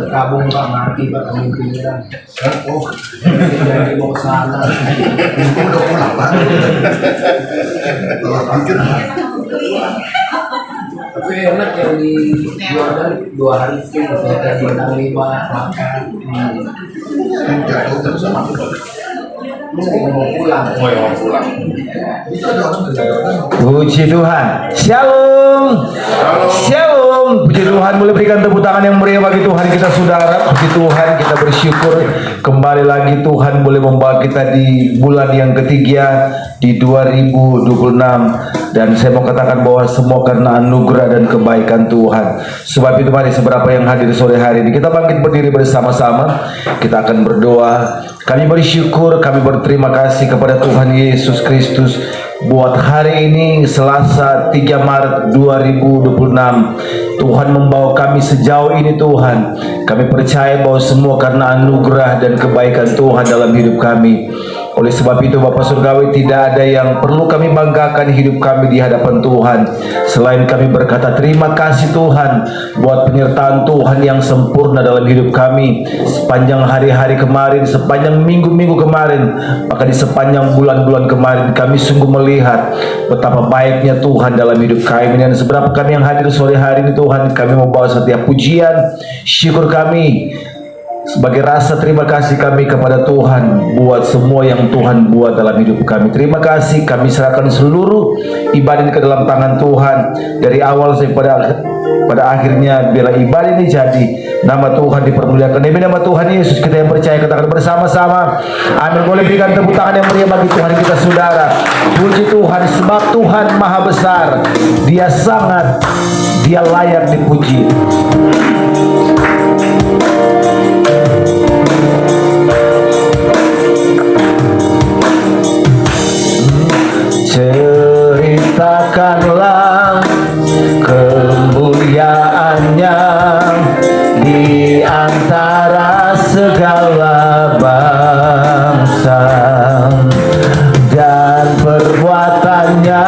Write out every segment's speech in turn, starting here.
Kabung Pak, mati Pak, mimpinya. Oh, dari mau ke sana. Udah pulang Pak. Tapi enak yang di Jordan 2 hari sih, saya bintang 5 makan. Jatuh terus sama. Mau pulang. Oh ya, mau pulang. Puji Tuhan. Shalom. Shalom. Puji Tuhan, boleh berikan tepuk tangan yang meriah bagi Tuhan kita saudara. Puji Tuhan, kita bersyukur kembali lagi Tuhan boleh membawa kita di bulan yang ketiga di 2026. Dan saya mau katakan bahwa semua karena anugerah dan kebaikan Tuhan. Sebab itu mari seberapa yang hadir sore hari ini kita bangkit berdiri bersama-sama. Kita akan berdoa. Kami bersyukur, kami berterima kasih kepada Tuhan Yesus Kristus buat hari ini Selasa 3 Maret 2026. Tuhan membawa kami sejauh ini Tuhan. Kami percaya bahwa semua karena anugerah dan kebaikan Tuhan dalam hidup kami. Oleh sebab itu Bapak Surgawi, tidak ada yang perlu kami banggakan hidup kami di hadapan Tuhan selain kami berkata terima kasih Tuhan buat penyertaan Tuhan yang sempurna dalam hidup kami sepanjang hari-hari kemarin, sepanjang minggu-minggu kemarin, maka di sepanjang bulan-bulan kemarin kami sungguh melihat betapa baiknya Tuhan dalam hidup kami. Dan seberapa kami yang hadir sore hari ini Tuhan, kami membawa setiap pujian syukur kami sebagai rasa terima kasih kami kepada Tuhan buat semua yang Tuhan buat dalam hidup kami. Terima kasih, kami serahkan seluruh ibadah ini ke dalam tangan Tuhan dari awal sampai pada akhirnya. Bila ibadah ini jadi, nama Tuhan dipermuliakan. Demi nama Tuhan Yesus kita yang percaya, katakan bersama-sama amin. Boleh berikan tepuk tangan yang meriah bagi Tuhan kita saudara. Puji Tuhan, sebab Tuhan maha besar, Dia sangat, Dia layak dipuji. Ceritakanlah kemuliaannya di antara segala bangsa, dan perbuatannya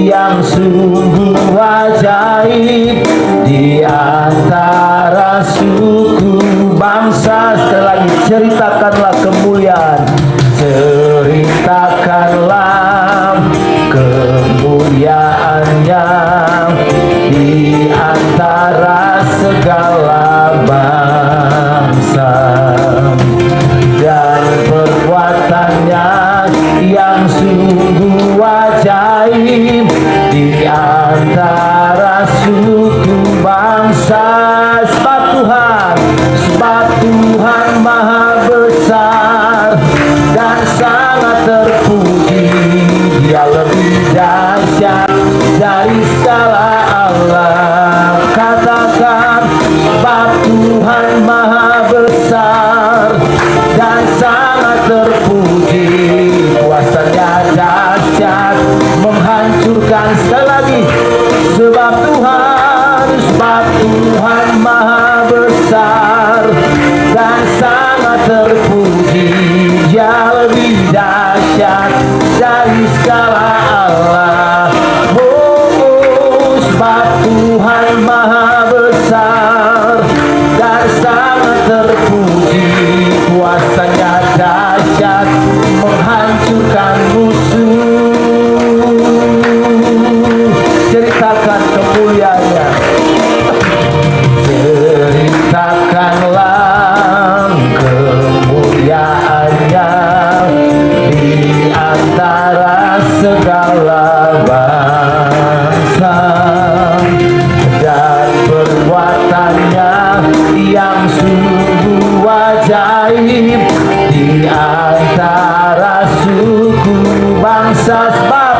yang sungguh ajaib di antara suku bangsa. Sekali lagi, ceritakanlah kemuliaan, ceritakanlah kemuliaannya di antara segala bangsa, dan perbuatannya yang sungguh ajaib di antara suku bangsa. Sebab Tuhan maha besar dan sangat terpuji. Dia lebih dahsyat dari segala Allah. Katakan, sebab Tuhan maha besar dan sangat terpuji. Kuasanya dahsyat menghancurkan. Sekali lagi, sebab Tuhan maha besar dan sangat terpuji. Dia lebih dahsyat dari segala Allah. Oh, sebab Tuhan maha besar dan sangat terpuji. Kuasanya dahsyat menghancurkan musuh. Ceritakan kemuliaannya, ceritakanlah kemuliaannya di antara segala bangsa, dan perbuatannya yang sungguh ajaib di antara suku bangsa. Sebab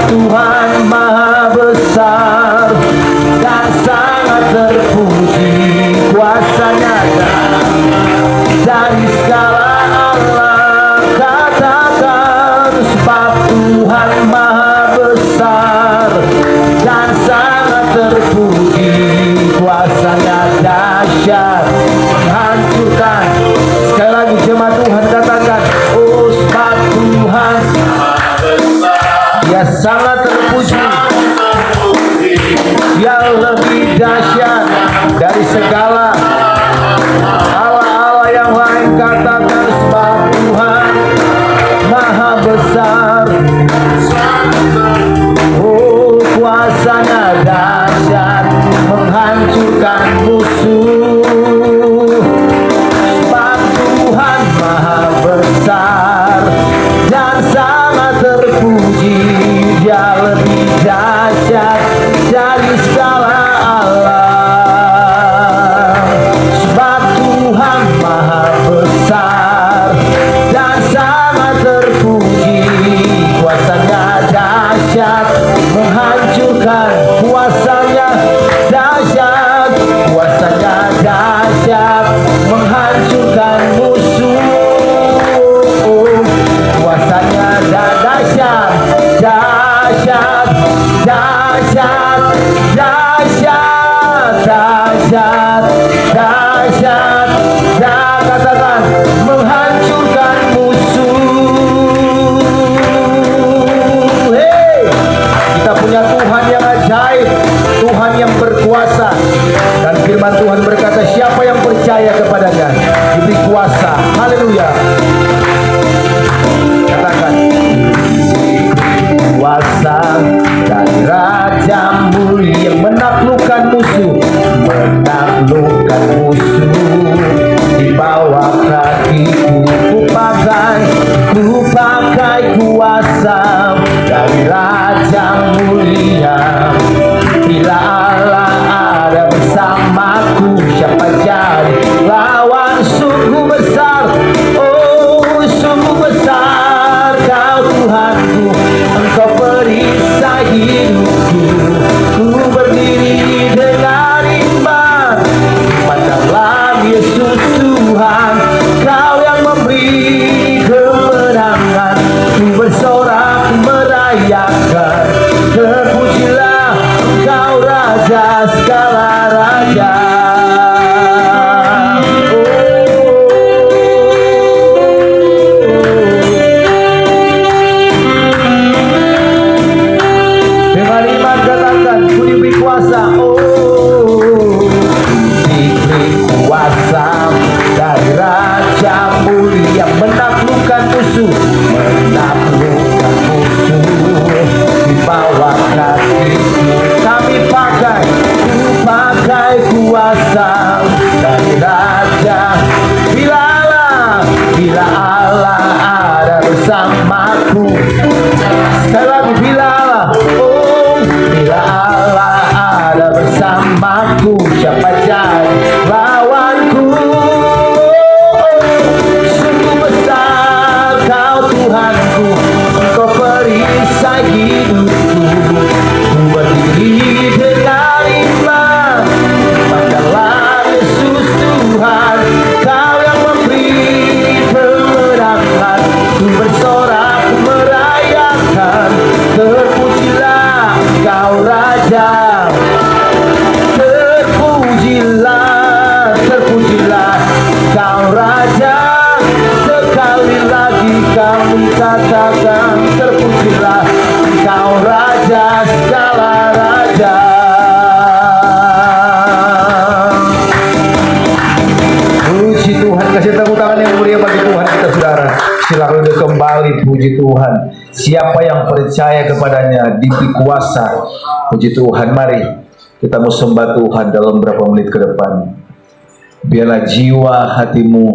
Tuhan maha besar dan sangat terpuji. Kuasanya dari segala Allah. Katakan, sebab Tuhan maha besar dan sangat terpuji. Kuasanya dahsyat menghancurkan. Sekali lagi jemaat Tuhan, segala Allah yang lain katakan sebab Tuhan maha besar. Oh, kuasanya dahsyat menghancurkan musuh. Sebab Tuhan maha besar dan sangat terpuji. Dia lebih dahsyat dari segala alam. Sebab Tuhan maha besar dan sangat terpuji. Kuasanya dahsyat menghancurkan. Kuasanya dahsyat. Kuasanya dahsyat menghancurkan musuh. Kuasanya dahsyat. Dahsyat, dahsyat, dahsyat, dahsyat, dahsyat, dan katakan menghancurkan musuh. Hey, kita punya Tuhan yang ajaib, Tuhan yang berkuasa, dan firman Tuhan berkata siapa yang percaya kepadanya diberi kuasa. Haleluya. Katakan kuasa dari Raja mulia yang menaklukkan musuh, menaklukkan musuh di bawah kakiku. Ku pakai kuasa dari Raja mulia. Bila Allah ada bersamaku, siapa jadi lawan? Sungguh besar, oh sungguh besar Kau Tuhanku. Engkau perisai hidupku. Ku berdiri dengan iman pada dalam Yesus Tuhan. Kau yang memberi kemenangan. Ku bersorak merayakan. Terpujilah Engkau Raja segala raja. Silakan kembali, puji Tuhan. Siapa yang percaya kepadanya diberi kuasa. Puji Tuhan. Mari kita mau sembah Tuhan dalam beberapa menit ke depan. Biarlah jiwa hatimu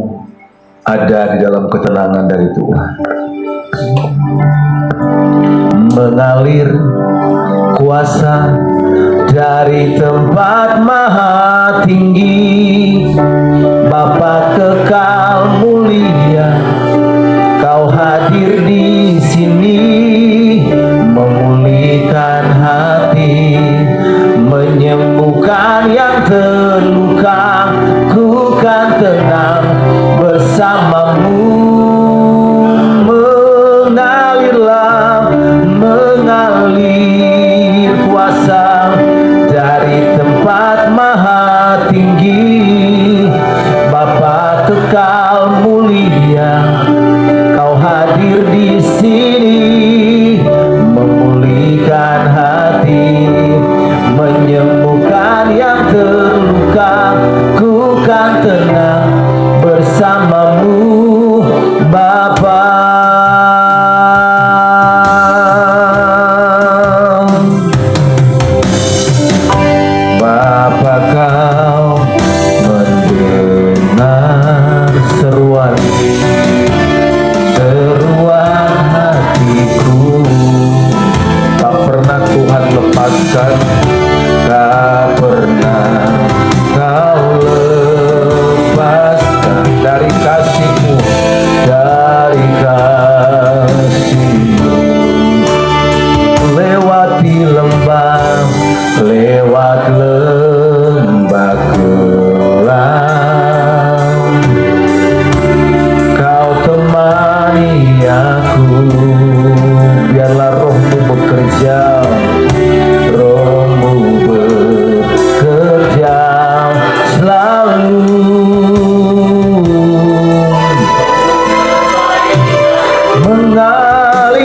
ada di dalam ketenangan dari Tuhan. Mengalir kuasa dari tempat maha tinggi, Bapa kekal mulia. Kau hadir di sini, memulihkan hati, menyembuhkan yang terluka. Ku kan tenang bersamamu. Mengalirlah, mengalir kuasa dari tempat maha tinggi, Bapa kekal mulia. seruan hatiku. Tak pernah Tuhan lepaskan, tak pernah Kau lepaskan dari kasih-Mu, dari kasih-Mu. Lewati lembah, lewat lembah kelam, Kau temani aku. Biarlah Roh-Mu bekerja, Roh-Mu bekerja selalu.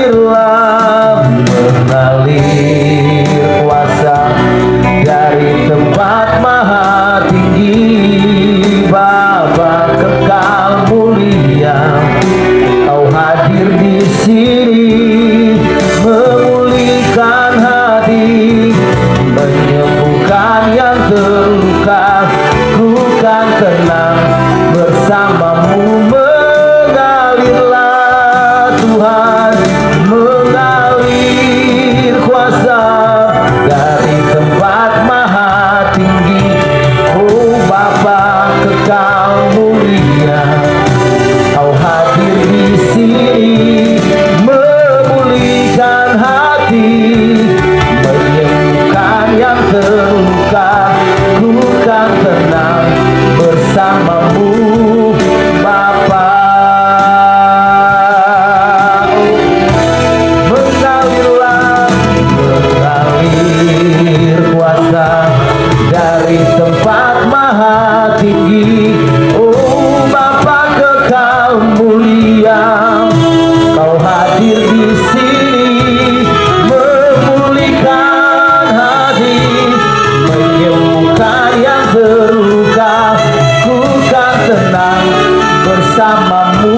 Mengalirlah, mengalir kuasa dari tempat maha tinggi. Bapa kekal mulia, Kau hadir di sini, memulihkan hati, menyembuhkan yang terluka. Ku kan tenang bersama-Mu. Mengalirlah Tuhan, mengalir kuasa dari tempat maha tinggi. Oh Bapa kekal mulia, Kau hadir di sini, memulihkan hati, menyembuhkan yang terluka. Ku kan tenang bersama-Mu Bapa. Mengalirlah, mengalir kuasa dari tempat maha tinggi. Oh Bapa kekal mulia, Kau hadir di sini, memulihkan hati, menyembuhkan yang terluka. Ku kan tenang bersama-Mu.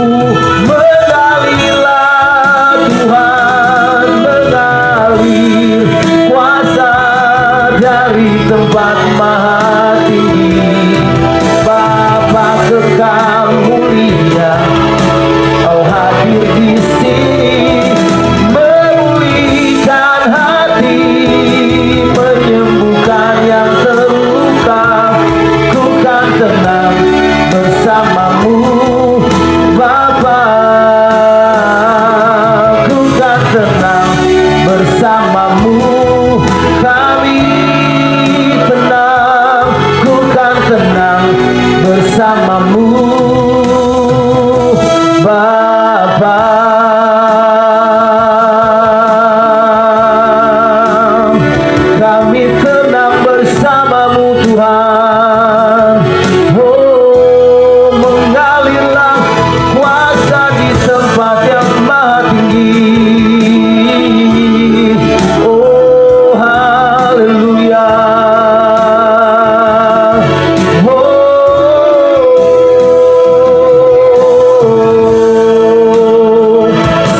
Mengalirlah Tuhan, mengalir kuasa dari tempat maha tinggi. Bapa kekal mulia, Kau hadir di sini, memulihkan hati, menyembuhkan yang terluka. Ku kan tenang bersama-Mu Bapa. Ku kan tenang bersama-Mu. Kami tenang, ku kan tenang bersama-Mu Bapa. Kami tenang bersama-Mu Tuhan. Oh mengalirlah kuasa di tempat yang maha tinggi. Oh haleluya.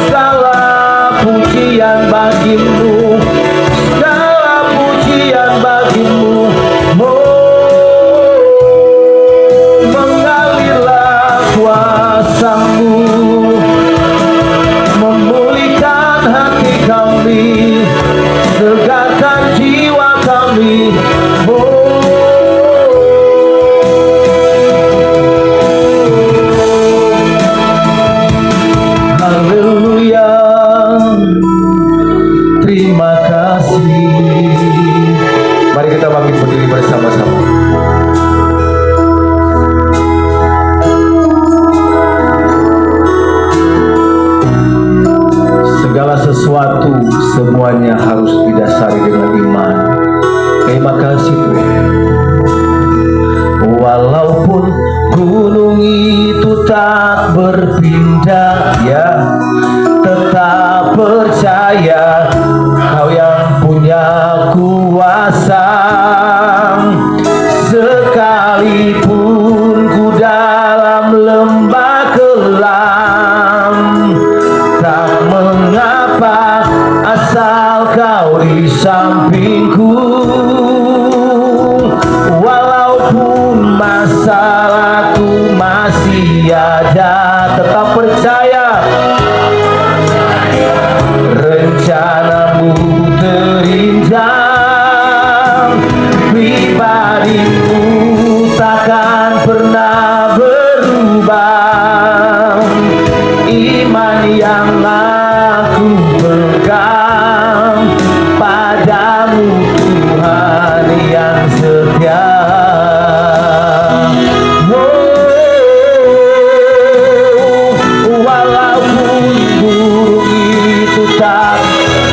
Segala pujian bagi-Mu, segala pujian bagi-Mu. Mengalirlah kuasa-Mu, memulihkan hati kami, segarkan jiwa kami. Haleluya, terima kasih. Mari kita bangkit berdiri bersama-sama. Segala sesuatu semuanya harus didasari dengan iman. Terima kasih Tuhan. Walaupun gunung itu tak berpindah, ya tetap percaya Kau yang punya kuasa. Sekalipun ku dalam lembah kelam, tak mengapa asal Kau di sampingku. Walaupun masalahku masih ada tetap percaya. Rencanamu terinjak, pribadimu takkan pernah berubah. Iman yang aku pegang padamu, Tuhan yang setia. Walaupun burung itu tak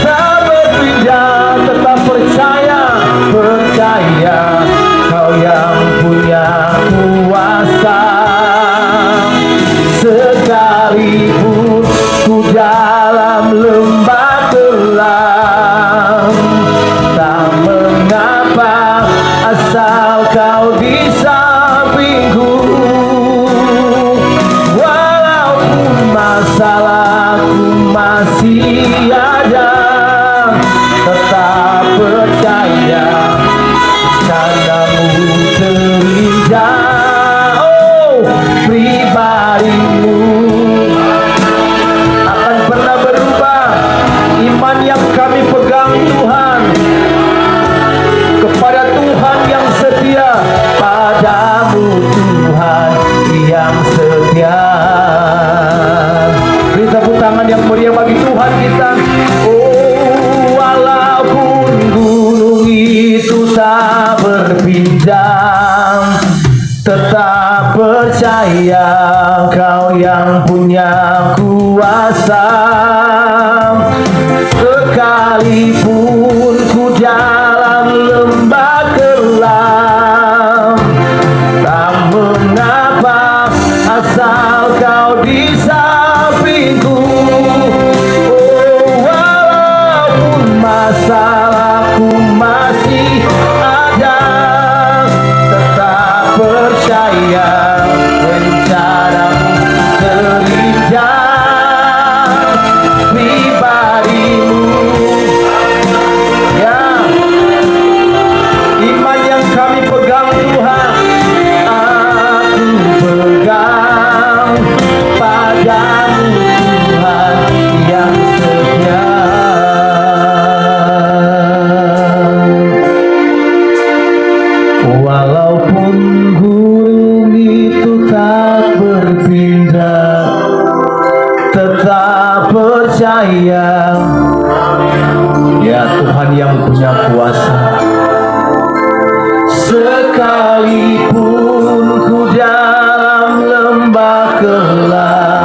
berpindah, tetap percaya, percaya Kau yang punya kuasa. Sekalipun ku dalam lembah kelam, tak mengapa asal Kau di sampingku. Walaupun masalahku masih ada, tetap percaya candamu terinjak. Oh, pribadimu akan pernah berubah. Iman yang kami pegang Tuhan, kepada Tuhan yang setia, padamu Tuhan yang setia. Beri tepuk tangan yang meriah bagi Tuhan kita. Oh, walaupun gunung itu tak berpindah, tetap percaya Kau yang punya kuasa. Sekalipun ku dalam lembah kelam, tak mengapa asal Kau di sampingku. Oh, walaupun masalahku masih ada, tetap percaya rencanamu terinjak, pribadimu. Ya, iman yang kami pegang Tuhan, aku pegang padamu Tuhan yang setia. Walaupun gunung itu tak berpindah, tetap percaya. Ya, Tuhan yang punya kuasa. Sekalipun ku dalam lembah kelam,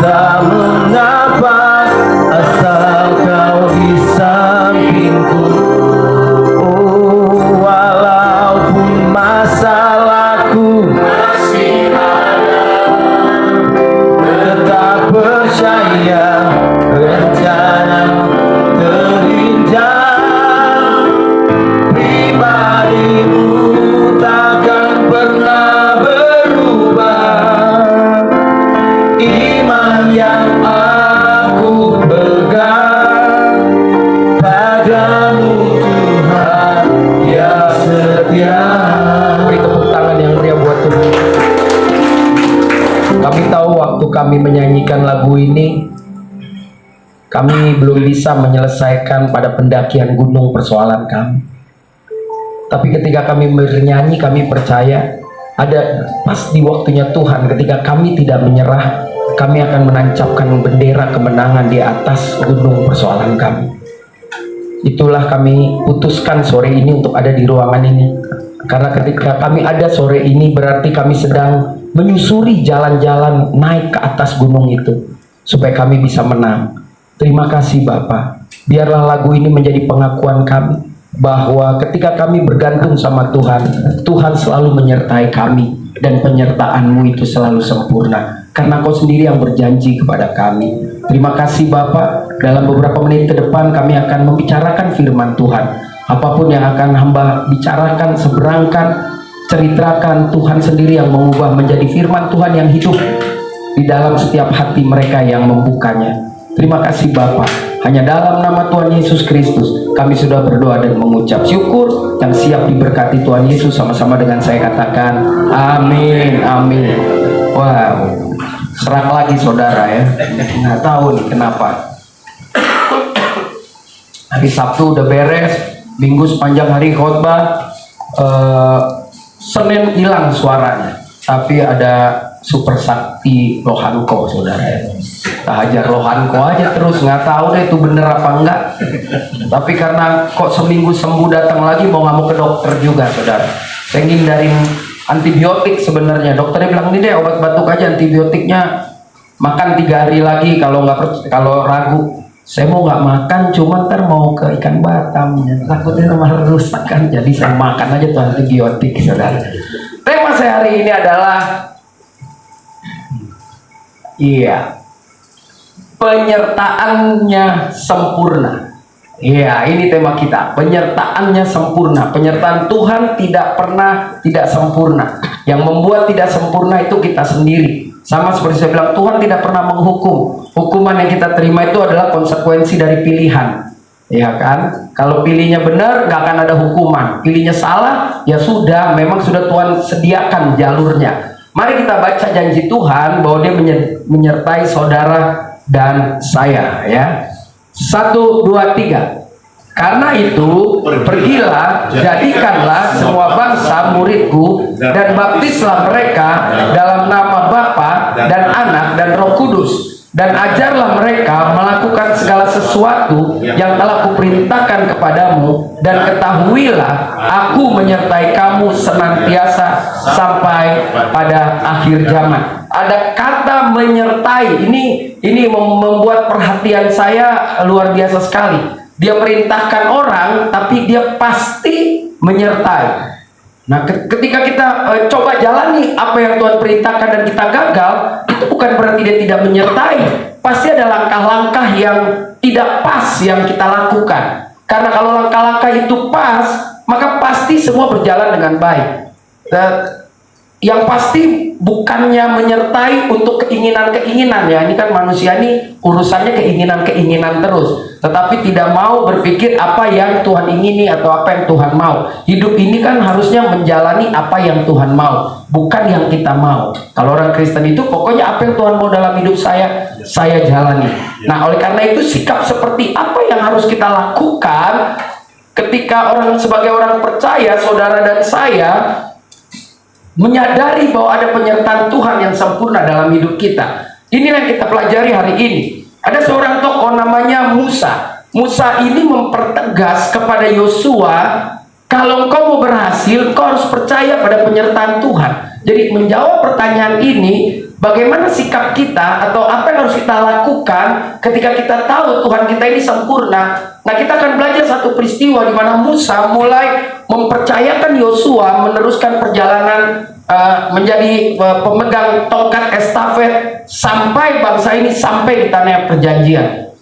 tak mengapa asal Kau di sampingku. Oh, walaupun masalahku masih ada, tetap percaya rencanamu terinjak, pribadimu takkan pernah berubah. Iman yang aku pegang padamu Tuhan yang setia. Beri tepuk tangan yang meriah buat Tuhan. Kami tahu waktu kami menyanyikan lagu ini, kami belum bisa menyelesaikan pada pendakian gunung persoalan kami. Tapi ketika kami bernyanyi, kami percaya ada pas di waktunya Tuhan, ketika kami tidak menyerah, kami akan menancapkan bendera kemenangan di atas gunung persoalan kami. Itulah kami putuskan sore ini untuk ada di ruangan ini. Karena ketika kami ada sore ini, berarti kami sedang menyusuri jalan-jalan naik ke atas gunung itu, supaya kami bisa menang. Terima kasih Bapak. Biarlah lagu ini menjadi pengakuan kami, bahwa ketika kami bergantung sama Tuhan, Tuhan selalu menyertai kami, dan penyertaan-Mu itu selalu sempurna, karena Kau sendiri yang berjanji kepada kami. Terima kasih Bapak. Dalam beberapa menit ke depan kami akan membicarakan firman Tuhan. Apapun yang akan hamba bicarakan, seberangkan, ceritakan, Tuhan sendiri yang mengubah menjadi firman Tuhan yang hidup di dalam setiap hati mereka yang membukanya. Terima kasih Bapa. Hanya dalam nama Tuhan Yesus Kristus kami sudah berdoa dan mengucap syukur, yang siap diberkati Tuhan Yesus. Sama-sama dengan saya katakan amin, amin. Wow. serak lagi saudara ya. Nggak tahu nih kenapa. Hari Sabtu udah beres, Minggu sepanjang hari khotbah, Senin hilang suaranya. Tapi ada super sakti Lohanko saudara ya. Kita hajar Lohanko aja terus, nggak tahu deh itu bener apa enggak. Tapi karena kok seminggu sembuh datang lagi, mau nggak mau ke dokter juga saudara. Saya ngindarin antibiotik sebenarnya. Dokternya bilang ini deh obat batuk aja, antibiotiknya makan 3 hari lagi kalau kalau ragu. Saya mau nggak makan, cuma ntar mau ke ikan Batam, takutnya malah rusak kan. Jadi saya makan aja tuh antibiotik saudara. Tema saya hari ini adalah penyertaannya sempurna. Iya, ini tema kita. Penyertaannya sempurna. Penyertaan Tuhan tidak pernah tidak sempurna. Yang membuat tidak sempurna itu kita sendiri. Sama seperti saya bilang, Tuhan tidak pernah menghukum. Hukuman yang kita terima itu adalah konsekuensi dari pilihan. Ya kan? Kalau pilihnya benar, nggak akan ada hukuman. Pilihnya salah, ya sudah. Memang sudah Tuhan sediakan jalurnya. Mari kita baca janji Tuhan bahwa Dia menyertai saudara dan saya. Ya. 1, 2, 3. Karena itu pergilah, jadikanlah semua bangsa muridku, dan baptislah mereka dalam nama Bapa dan Anak dan Roh Kudus, dan ajarlah mereka melakukan segala sesuatu yang telah kuperintahkan kepadamu, dan ketahuilah aku menyertai kamu senantiasa sampai pada akhir zaman. Ada kata menyertai, ini membuat perhatian saya luar biasa sekali. Dia perintahkan orang, tapi dia pasti menyertai. Nah, ketika kita coba jalani apa yang Tuhan perintahkan dan kita gagal, itu bukan berarti Dia tidak menyertai. Pasti ada langkah-langkah yang tidak pas yang kita lakukan. Karena kalau langkah-langkah itu pas, maka pasti semua berjalan dengan baik. Yang pasti bukannya menyertai untuk keinginan-keinginan ya. Ini kan manusia ini urusannya keinginan-keinginan terus. Tetapi tidak mau berpikir apa yang Tuhan ingini atau apa yang Tuhan mau. Hidup ini kan harusnya menjalani apa yang Tuhan mau, bukan yang kita mau. Kalau orang Kristen itu pokoknya apa yang Tuhan mau dalam hidup saya jalani. Nah, oleh karena itu sikap seperti apa yang harus kita lakukan ketika sebagai orang percaya, saudara dan saya menyadari bahwa ada penyertaan Tuhan yang sempurna dalam hidup kita. Inilah yang kita pelajari hari ini. Ada seorang tokoh namanya Musa. Musa ini mempertegas kepada Yosua, kalau engkau mau berhasil, engkau harus percaya pada penyertaan Tuhan. Jadi menjawab pertanyaan ini, bagaimana sikap kita atau apa yang harus kita lakukan ketika kita tahu Tuhan kita ini sempurna. Nah, kita akan belajar satu peristiwa di mana Musa mulai mempercayakan Yosua meneruskan perjalanan menjadi pemegang tongkat estafet sampai bangsa ini sampai di tanah perjanjian.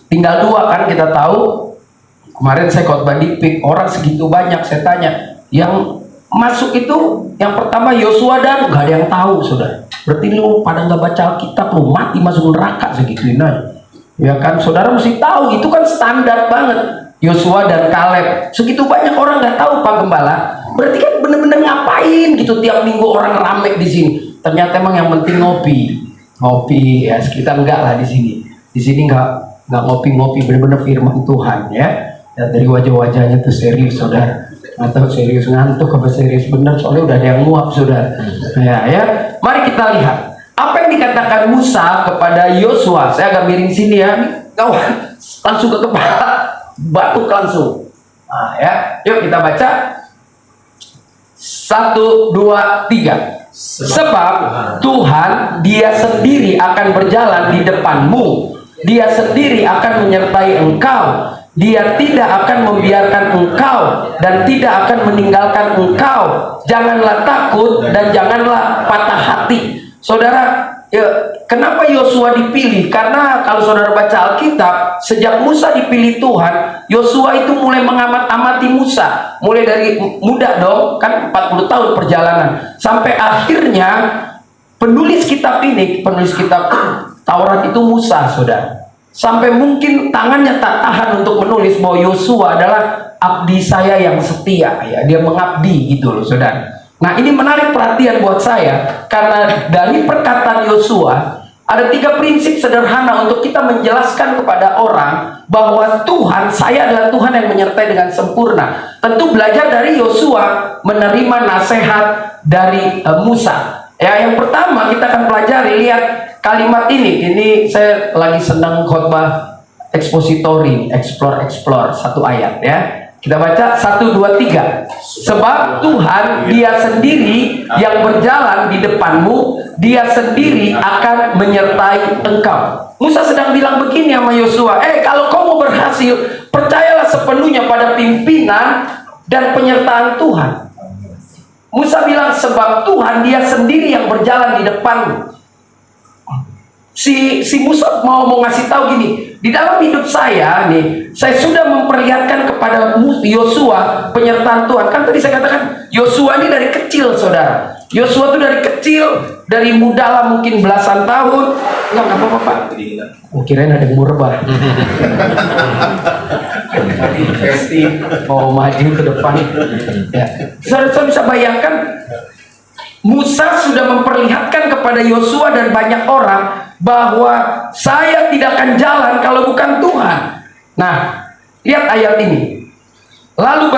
Tinggal 2 kan kita tahu. Kemarin saya khotbah di PIK, orang segitu banyak, saya tanya yang masuk itu yang pertama Yosua dan nggak ada yang tahu saudara. Berarti lu pada nggak baca Alkitab, lu mati masuk neraka segituin aja. Ya kan, saudara mesti tahu itu kan standar banget. Yosua dan Kaleb, segitu banyak orang nggak tahu Pak Gembala. Berarti kan bener-bener ngapain gitu tiap minggu orang rame di sini. Ternyata emang yang penting ngopi ya, kita enggak lah di sini. Di sini nggak ngopi-ngopi, bener-bener firman Tuhan ya. Ya dari wajah-wajahnya tuh serius saudara. Atau serius ngantuk apa serius bener, soalnya udah ada yang muap saudara. Ya, mari kita lihat apa yang dikatakan Musa kepada Yosua. Saya agak miring sini ya, kawan, langsung ke kepala, batuk langsung. Nah, ya, yuk kita baca 1, 2, 3. Sebab Tuhan Dia sendiri akan berjalan di depanmu, Dia sendiri akan menyertai engkau. Dia tidak akan membiarkan engkau dan tidak akan meninggalkan engkau. Janganlah takut dan janganlah patah hati. Saudara, ya, kenapa Yosua dipilih? Karena kalau saudara baca Alkitab, sejak Musa dipilih Tuhan, Yosua itu mulai mengamat-amati Musa. Mulai dari muda dong, kan 40 tahun perjalanan. Sampai akhirnya penulis kitab Taurat itu Musa, saudara. Sampai mungkin tangannya tak tahan untuk menulis bahwa Yosua adalah abdi saya yang setia ya, dia mengabdi gitu loh saudara. Nah, ini menarik perhatian buat saya, karena dari perkataan Yosua ada 3 prinsip sederhana untuk kita menjelaskan kepada orang bahwa Tuhan, saya adalah Tuhan yang menyertai dengan sempurna. Tentu belajar dari Yosua, menerima nasihat dari Musa. Ya, yang pertama kita akan pelajari, lihat kalimat ini. Ini saya lagi senang khotbah expository, explore satu ayat ya. Kita baca 1, 2, 3. Sebab Tuhan dia sendiri yang berjalan di depanmu, dia sendiri akan menyertai engkau. Musa sedang bilang begini sama Yosua, kalau kau mau berhasil, percayalah sepenuhnya pada pimpinan dan penyertaan Tuhan. Musa bilang, sebab Tuhan dia sendiri yang berjalan di depanmu. Si Musa mau ngasih tahu gini, di dalam hidup saya nih, saya sudah memperlihatkan kepada Yosua penyertaan Tuhan. Kan tadi saya katakan Yosua ini dari kecil, saudara. Yosua itu dari kecil, dari muda lah, mungkin belasan tahun. Enggak apa-apa Pak. Kirain ada yang mau rebah. Oh, maju ke depan. Ya. Saudara bisa bayangkan, Musa sudah memperlihatkan kepada Yosua dan banyak orang bahwa saya tidak akan jalan kalau bukan Tuhan. Nah, lihat ayat ini. Lalu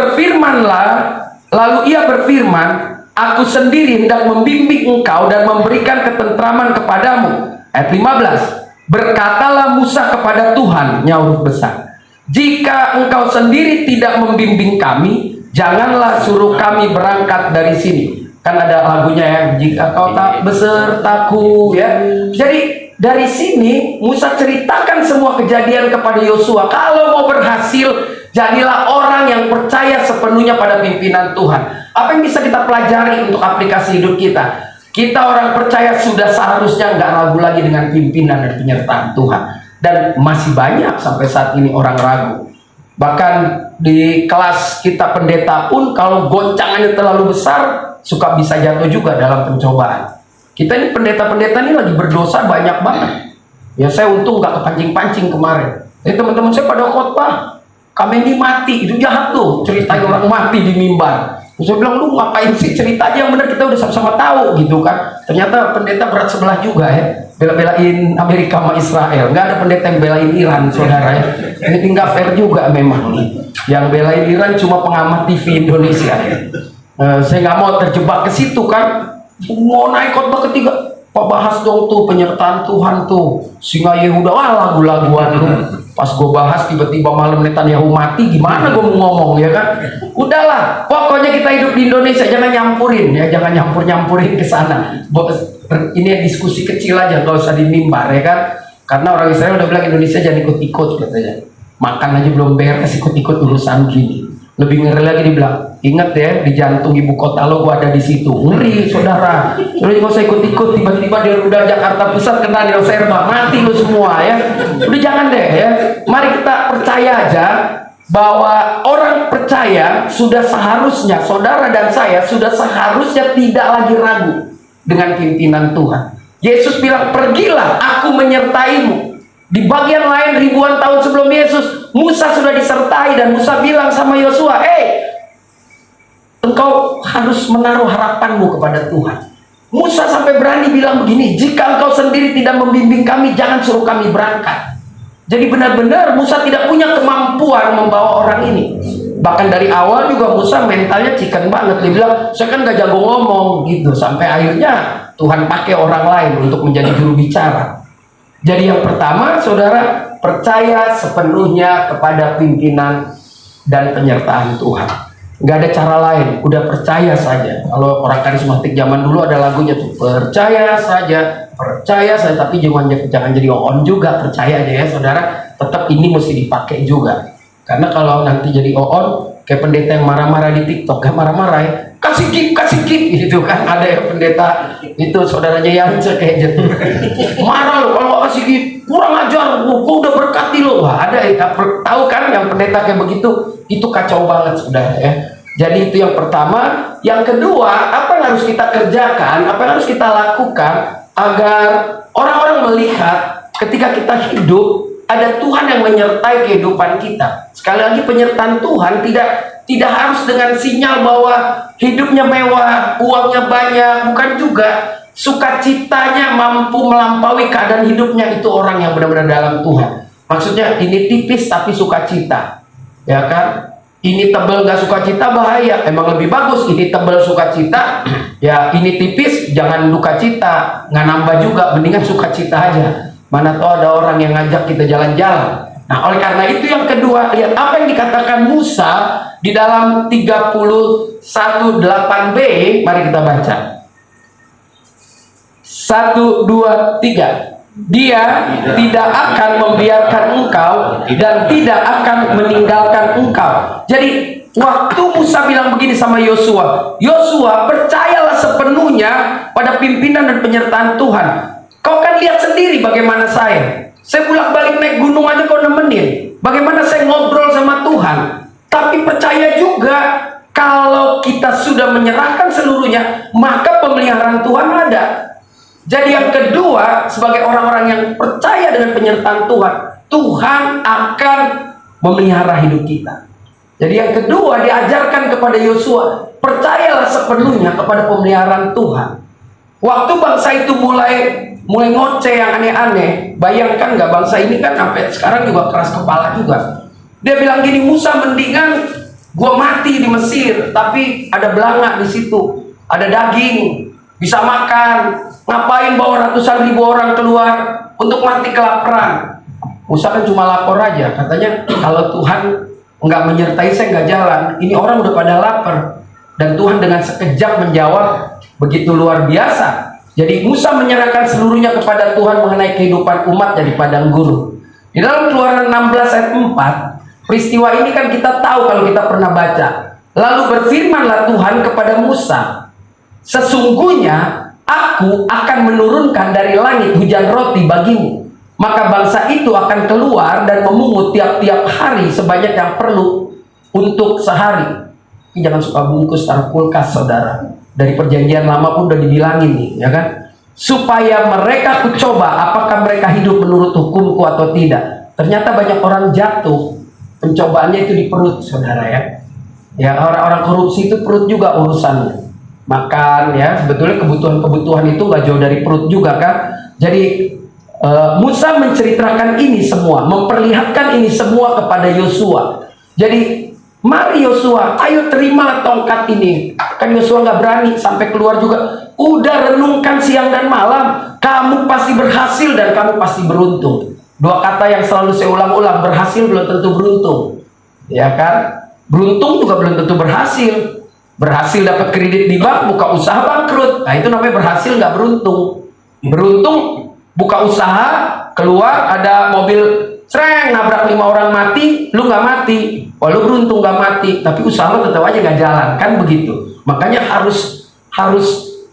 ia berfirman, aku sendiri hendak membimbing engkau dan memberikan ketentraman kepadamu. Ayat 15. Berkatalah Musa kepada Tuhan, huruf besar, jika engkau sendiri tidak membimbing kami, janganlah suruh kami berangkat dari sini. Kan ada lagunya ya, jika kau tak besertaku ya. Jadi dari sini Musa ceritakan semua kejadian kepada Yosua. Kalau mau berhasil, jadilah orang yang percaya sepenuhnya pada pimpinan Tuhan. Apa yang bisa kita pelajari untuk aplikasi hidup kita? Kita orang percaya sudah seharusnya nggak ragu lagi dengan pimpinan dan penyertaan Tuhan. Dan masih banyak sampai saat ini orang ragu. Bahkan di kelas kita pendeta pun, kalau goncangannya terlalu besar, suka bisa jatuh juga dalam pencobaan. Kita ini pendeta-pendeta ini lagi berdosa banyak banget. Ya, saya untung nggak kepancing-pancing kemarin. Teman-teman saya pada khotbah, kami ini mati, itu jahat tuh, ceritanya orang mati di mimbar. Saya bilang, lu ngapain sih, cerita aja yang benar, kita udah sama-sama tahu gitu kan. Ternyata pendeta berat sebelah juga ya, bela-belain Amerika sama Israel. Nggak ada pendeta yang belain Iran, saudara ya. Ini nggak fair juga memang nih. Yang belain Iran cuma pengamat TV Indonesia ya. Saya nggak mau terjebak ke situ kan. Mau naik khotbah ketiga, Pak bahas dong tuh penyertaan Tuhan tuh, singa Yehuda, lagu-laguan lu. Pas gue bahas tiba-tiba malam Netanyahu mati, gimana gue mau ngomong ya kan? Udahlah, pokoknya kita hidup di Indonesia, jangan nyampurin ya, jangan nyampurin ke sana. Ini diskusi kecil aja, gak usah di mimbar ya kan? Karena orang Israel udah bilang Indonesia jangan ikut-ikut katanya. Makan aja belum beres ikut-ikut urusan gini. Lebih ngeri lagi dibilang, ingat ya, di jantung ibu kota lo gua ada di situ. Ngeri saudara. Jadi nggak usah ikut-ikut, tiba-tiba di rudal Jakarta Pusat kena di Serba, mati lo semua ya. Udah jangan deh ya. Mari kita percaya aja bahwa orang percaya sudah seharusnya, saudara dan saya sudah seharusnya tidak lagi ragu dengan pimpinan Tuhan. Yesus bilang, pergilah, aku menyertaimu. Di bagian lain ribuan tahun sebelum Yesus, Musa sudah disertai dan Musa bilang sama Yosua, engkau harus menaruh harapanmu kepada Tuhan. Musa sampai berani bilang begini, jika engkau sendiri tidak membimbing kami, jangan suruh kami berangkat. Jadi benar-benar Musa tidak punya kemampuan membawa orang ini. Bahkan dari awal juga Musa mentalnya chicken banget. Dia bilang, saya kan gak jago ngomong gitu. Sampai akhirnya Tuhan pakai orang lain untuk menjadi juru bicara. Jadi yang pertama, saudara, percaya sepenuhnya kepada pimpinan dan penyertaan Tuhan. Nggak ada cara lain, udah percaya saja. Kalau orang karismatik zaman dulu ada lagunya tuh, percaya saja, tapi jangan jadi on juga, percaya aja ya saudara. Tetap ini mesti dipakai juga. Karena kalau nanti jadi on, kayak pendeta yang marah-marah di TikTok, gak marah-marah ya, kasih kip gitu kan. Ada yang pendeta itu saudaranya Yance kayak gitu, marah lo kalau gak kasih kip, kurang ajar, gua udah berkati lo. Wah, ada tahu kan yang pendeta kayak begitu, itu kacau banget saudara ya. Jadi itu yang pertama. Yang kedua, apa yang harus kita kerjakan, apa yang harus kita lakukan agar orang-orang melihat ketika kita hidup ada Tuhan yang menyertai kehidupan kita. Sekali lagi, penyertaan Tuhan tidak harus dengan sinyal bahwa hidupnya mewah, uangnya banyak, bukan juga. Sukacitanya mampu melampaui keadaan hidupnya, itu orang yang benar-benar dalam Tuhan. Maksudnya ini tipis tapi sukacita, ya kan? Ini tebel gak sukacita bahaya. Emang lebih bagus ini tebel sukacita, ya ini tipis jangan dukacita, nggak nambah juga, mendingan sukacita aja. Mana tahu ada orang yang ngajak kita jalan-jalan. Nah, oleh karena itu yang kedua, lihat apa yang dikatakan Musa di dalam 31:8b. Mari kita baca. 1, 2, 3. Dia tidak akan membiarkan engkau dan tidak akan meninggalkan engkau. Jadi waktu Musa bilang begini sama Yosua, Yosua, percayalah sepenuhnya pada pimpinan dan penyertaan Tuhan. Kau kan lihat sendiri bagaimana saya bolak-balik naik gunung aja kau nemenin. Bagaimana saya ngobrol sama Tuhan. Tapi percaya juga, kalau kita sudah menyerahkan seluruhnya, maka pemeliharaan Tuhan ada. Jadi yang kedua, sebagai orang-orang yang percaya dengan penyertaan Tuhan, Tuhan akan memelihara hidup kita. Jadi yang kedua, diajarkan kepada Yosua, percayalah sepenuhnya kepada pemeliharaan Tuhan. Waktu bangsa itu mulai ngoceh yang aneh-aneh, bayangkan nggak, bangsa ini kan sampai sekarang juga keras kepala juga. Dia bilang gini, Musa, mendingan gua mati di Mesir, tapi ada belanga di situ, ada daging, bisa makan. Ngapain bawa ratusan ribu orang keluar untuk mati kelaparan? Musa kan cuma lapor aja, katanya kalau Tuhan nggak menyertai saya nggak jalan. Ini orang udah pada lapar, dan Tuhan dengan sekejap menjawab begitu luar biasa. Jadi Musa menyerahkan seluruhnya kepada Tuhan mengenai kehidupan umatnya di padang gurun. Di dalam Keluaran 16 ayat 4, peristiwa ini kan kita tahu kalau kita pernah baca. Lalu berfirmanlah Tuhan kepada Musa, sesungguhnya Aku akan menurunkan dari langit hujan roti bagimu, maka bangsa itu akan keluar dan memungut tiap-tiap hari sebanyak yang perlu untuk sehari. Ini jangan suka bungkus taruh kulkas, saudara. Dari perjanjian lama pun udah dibilangin nih, ya kan? Supaya mereka kucoba apakah mereka hidup menurut hukumku atau tidak. Ternyata banyak orang jatuh, pencobaannya itu di perut, saudara ya. Ya, orang-orang korupsi itu perut juga urusannya. Makan, ya, sebetulnya kebutuhan-kebutuhan itu nggak jauh dari perut juga kan. Jadi Musa menceritakan ini semua, memperlihatkan ini semua kepada Yosua. Jadi mari Yosua, ayo terima tongkat ini. Kan Yosua nggak berani sampai keluar juga. Udah renungkan siang dan malam, kamu pasti berhasil dan kamu pasti beruntung. Dua kata yang selalu saya ulang-ulang, berhasil belum tentu beruntung, ya kan? Beruntung juga belum tentu berhasil. Berhasil dapat kredit di bank, buka usaha bangkrut. Nah itu namanya berhasil nggak beruntung. Beruntung buka usaha, keluar ada mobil sreng nabrak 5 orang mati, lu nggak mati. Wah, lu beruntung nggak mati, tapi usaha lu tetap aja nggak jalan, kan begitu. Makanya harus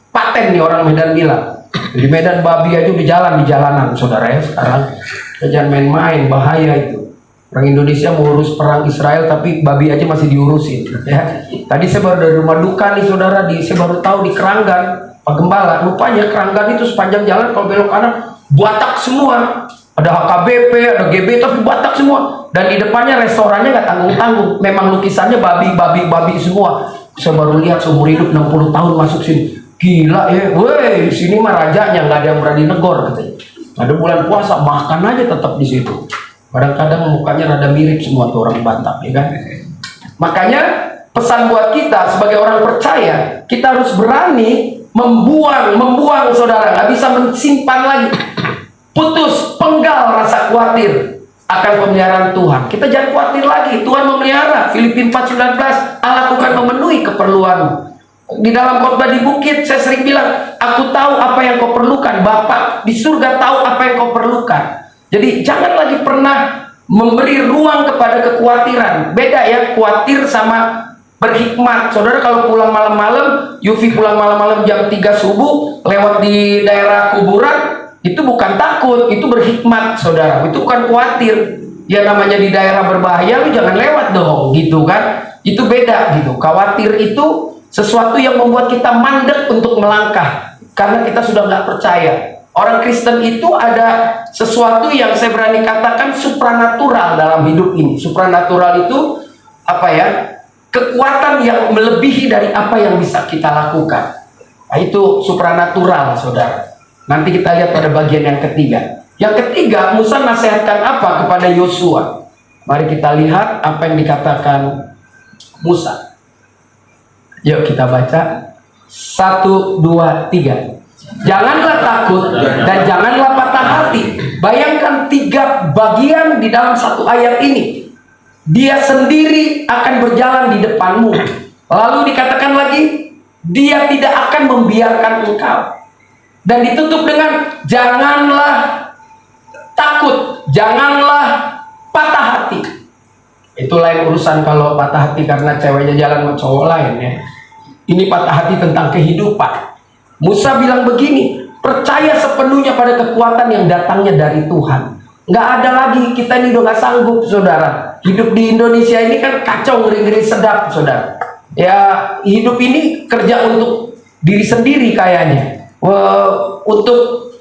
paten nih orang Medan bilang. Di Medan babi aja di jalanan, saudara ya sekarang. Jangan main-main, bahaya itu. Orang Indonesia mau urus perang Israel, tapi babi aja masih diurusin, ya. Tadi saya baru dari rumah duka nih, saudara. Saya baru tahu di Keranggan, Pak Gembala, rupanya Keranggan itu sepanjang jalan kalau belok kanan Batak semua. Ada HKBP, ada GB, tapi Batak semua. Dan di depannya restorannya nggak tanggung-tanggung. Memang lukisannya babi semua. Saya baru lihat seumur hidup 60 tahun masuk sini. Gila ya, woi, di sini mah rajanya nggak ada yang berani negor katanya. Ada bulan puasa makan aja tetap di situ. Kadang-kadang mukanya rada mirip semua tuh orang Batak, ya kan? Makanya pesan buat kita sebagai orang percaya, kita harus berani membuang, saudara. Nggak bisa mensimpan lagi. Putus, penggal rasa khawatir akan pemeliharaan Tuhan. Kita jangan khawatir lagi, Tuhan memelihara. Filipi 4:19, Allah akan memenuhi keperluanmu. Di dalam khotbah di bukit, saya sering bilang, aku tahu apa yang kau perlukan. Bapa di surga tahu apa yang kau perlukan. Jadi jangan lagi pernah memberi ruang kepada kekhawatiran. Beda ya, khawatir sama berhikmat. Saudara kalau pulang malam-malam, Yufi pulang malam-malam jam 3 subuh, lewat di daerah kuburan, itu bukan takut, itu berhikmat, saudara. Itu bukan khawatir. Ya namanya di daerah berbahaya, lu jangan lewat dong, gitu kan. Itu beda gitu. Khawatir itu sesuatu yang membuat kita mandek untuk melangkah. Karena kita sudah nggak percaya. Orang Kristen itu ada sesuatu yang saya berani katakan supranatural dalam hidup ini. Supranatural itu apa ya? Kekuatan yang melebihi dari apa yang bisa kita lakukan. Nah, itu supranatural, saudara. Nanti kita lihat pada bagian yang ketiga. Yang ketiga, Musa nasihatkan apa kepada Yosua? Mari kita lihat apa yang dikatakan Musa. Yuk kita baca. 1, 2, 3. Janganlah takut dan janganlah patah hati. Bayangkan 3 bagian di dalam satu ayat ini. Dia sendiri akan berjalan di depanmu. Lalu dikatakan lagi, dia tidak akan membiarkan engkau. Dan ditutup dengan janganlah takut, janganlah patah hati. Itu lain urusan kalau patah hati karena ceweknya jalan sama cowok lain ya. Ini patah hati tentang kehidupan. Musa bilang begini, percaya sepenuhnya pada kekuatan yang datangnya dari Tuhan. Nggak ada lagi, kita ini udah nggak sanggup, saudara. Hidup di Indonesia ini kan kacau, ngeri-ngeri sedap, saudara. Ya, hidup ini kerja untuk diri sendiri kayaknya. Untuk